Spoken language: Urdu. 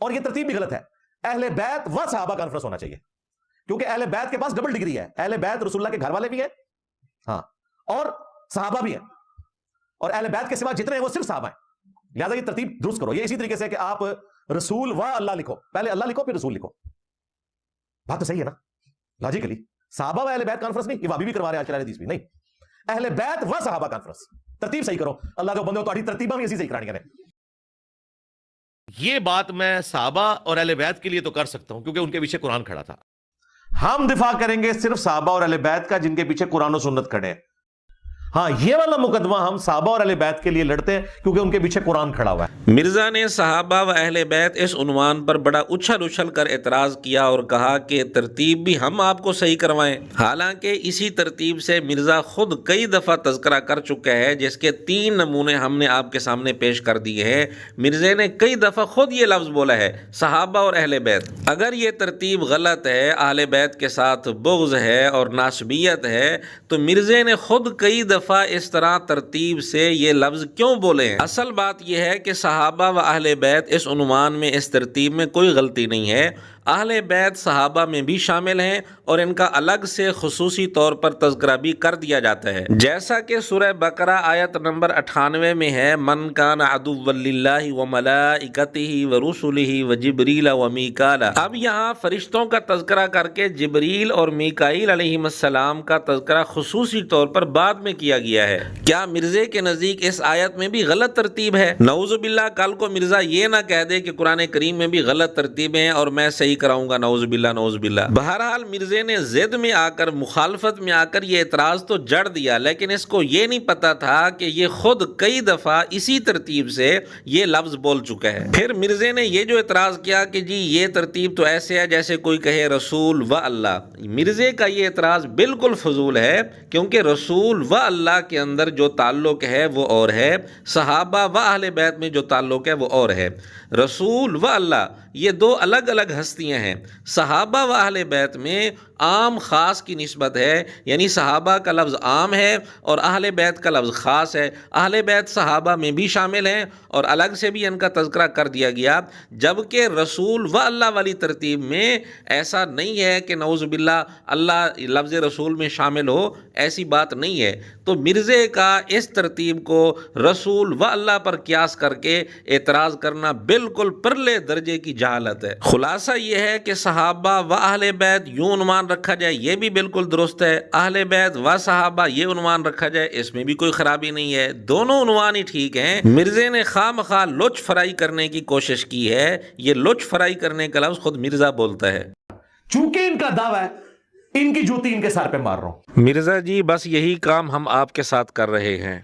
اور یہ ترتیب بھی غلط ہے. اہل بیت و صحابہ کانفرنس ہونا چاہیے، کیونکہ اہل بیت کے پاس ڈبل ڈگری ہے. اہل بیت رسول اللہ کے گھر والے بھی ہیں، ہاں، اور صحابہ بھی ہیں، اور اہل بیت کے سوا جتنے ہیں وہ صرف صحابہ ہیں. لہٰذا یہ ترتیب درست کرو. یہ اسی طریقے سے کہ آپ رسول و اللہ لکھو، پہلے اللہ لکھو پھر رسول لکھو. بات تو صحیح ہے نا لاجیکلی. صحابہ و اہل بیت کانفرنس نہیں، یہ وابی بھی کروا رہے ہیں آج کل حدیث بھی نہیں. اہل بیت و صحابہ کانفرنس، ترتیب صحیح کرو. اللہ کا بندے تہاڈی ترتیباں بھی اسی صحیح کرانی ہے. یہ بات میں صحابہ اور اہل بیت کے لیے تو کر سکتا ہوں کیونکہ ان کے پیچھے قرآن کھڑا تھا. ہم دفاع کریں گے صرف صحابہ اور اہل بیت کا جن کے پیچھے قرآن و سنت کھڑے ہیں. ہاں، یہ والا مقدمہ ہم صحابہ اور اہل بیت کے لیے لڑتے ہیں کیونکہ ان کے پیچھے قرآن کھڑا ہوا ہے. مرزا نے صحابہ و اہل بیت اس عنوان پر بڑا اچھل اچھل کر اعتراض کیا اور کہا کہ ترتیب بھی ہم آپ کو صحیح کروائیں. حالانکہ اسی ترتیب سے مرزا خود کئی دفعہ تذکرہ کر چکا ہے، جس کے 3 نمونے ہم نے آپ کے سامنے پیش کر دیے ہیں. مرزا نے کئی دفعہ خود یہ لفظ بولا ہے، صحابہ اور اہل بیت. اگر یہ ترتیب غلط ہے، اہل بیت کے ساتھ بغض ہے اور ناسبیت ہے، تو مرزا نے خود کئی دفعہ اس طرح ترتیب سے یہ لفظ کیوں بولے ہیں؟ اصل بات یہ ہے کہ صحابہ و اہل بیت اس عنوان میں، اس ترتیب میں کوئی غلطی نہیں ہے. اہل بیت صحابہ میں بھی شامل ہیں اور ان کا الگ سے خصوصی طور پر تذکرہ بھی کر دیا جاتا ہے، جیسا کہ سورہ بقرہ آیت نمبر 98 میں ہے، من کان عدوا للہ وملائکتہ ورسلہ وجبریل ومیکال. اب یہاں فرشتوں کا تذکرہ کر کے جبریل اور میکائیل علیہم السلام کا تذکرہ خصوصی طور پر بعد میں کیا گیا ہے. کیا مرزا کے نزدیک اس آیت میں بھی غلط ترتیب ہے؟ نعوذ باللہ کل کو مرزا یہ نہ کہہ دے کہ قرآن کریم میں بھی غلط ترتیبیں ہیں اور میں صحیح کراؤں گا. نعوذ باللہ نعوذ باللہ. بہرحال مرزا نے ضد میں آ کر، مخالفت میں آ کر یہ اعتراض تو جڑ دیا، لیکن اس کو یہ نہیں پتا تھا کہ یہ خود کئی دفعہ اسی ترتیب سے یہ لفظ بول چکا ہے. پھر مرزا نے یہ جو اعتراض کیا کہ جی یہ ترتیب تو ایسے ہے جیسے کوئی کہے رسول و اللہ. مرزا کا یہ اعتراض بالکل فضول ہے، کیونکہ رسول و اللہ کے اندر جو تعلق ہے وہ اور ہے، صحابہ و اہل بیت میں جو تعلق ہے وہ اور ہے. رسول و اللہ یہ 2 الگ الگ ہستیاں ہیں. صحابہ و اہل بیت میں عام خاص کی نسبت ہے، یعنی صحابہ کا لفظ عام ہے اور اہل بیت کا لفظ خاص ہے. اہل بیت صحابہ میں بھی شامل ہیں اور الگ سے بھی ان کا تذکرہ کر دیا گیا، جبکہ رسول و اللہ والی ترتیب میں ایسا نہیں ہے کہ نعوذ باللہ اللہ لفظ رسول میں شامل ہو، ایسی بات نہیں ہے. تو مرزا کا اس ترتیب کو رسول و اللہ پر قیاس کر کے اعتراض کرنا بالکل پرلے درجے کی جہالت ہے. خلاصہ یہ ہے کہ صحابہ و اہل بیت یوں عنوان رکھا جائے یہ بھی بالکل درست ہے، اہل بیت و صحابہ یہ عنوان رکھا جائے اس میں بھی کوئی خرابی نہیں ہے، دونوں عنوان ہی ٹھیک ہیں. مرزا نے خواہ مخواہ لچ فرائی کرنے کی کوشش کی ہے. یہ لچ فرائی کرنے کا لفظ خود مرزا بولتا ہے. چونکہ ان کا دعویٰ ہے، ان کی جوتی ان کے سر پہ مار رہا ہوں. مرزا جی بس یہی کام ہم آپ کے ساتھ کر رہے ہیں.